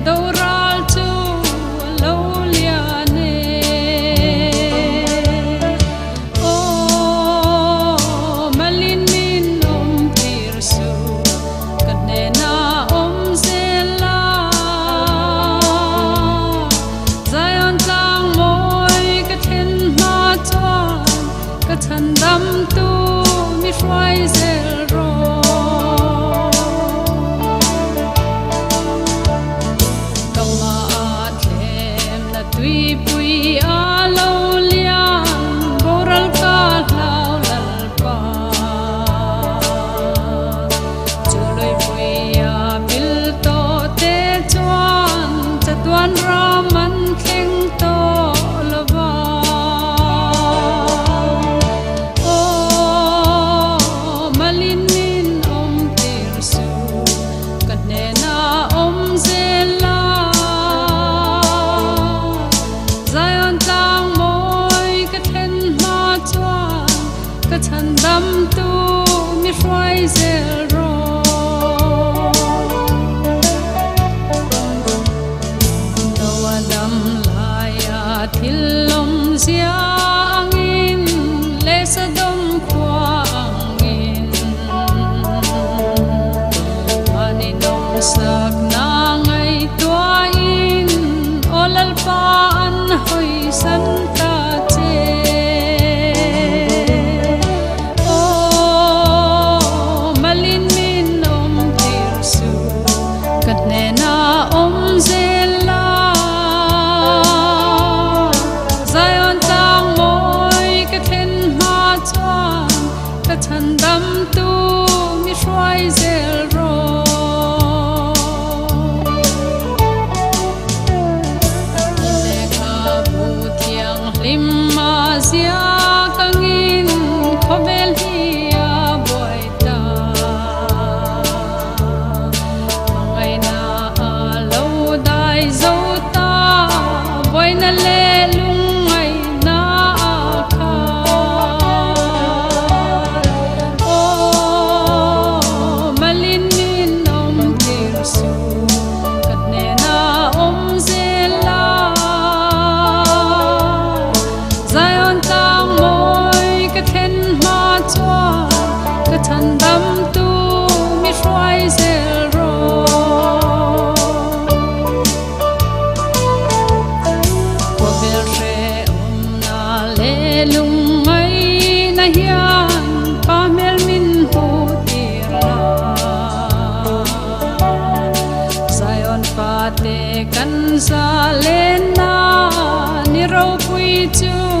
doral chu lo liane o malin min tir su kadena zela zayon tlang moi ka then ma chuan ka than dam tu mi hrai zel ro tui pui a lo lian boral ka lau lal pa chuloi pui a mil to te chuan chatuan ra man thleng to lova o malin min tir su kadena zela chan dam tu mi hrai zel ro dawa dam laya thil lom zia angin le sa dom khwa angin ani dom sak na ngai tua in olal pa an hoi san ta chan dam tu mi hrai zel ro le ka bu thiang lim ma zia kangin khovel hi a boi ta mangai na a lo dai zo ta boi na le lungai na kha chan dam tu mi hrai zel ro ko bel re na le lung mai na hian pa mel min hu tir la sayon pa te kan sa le na ni ro pui chu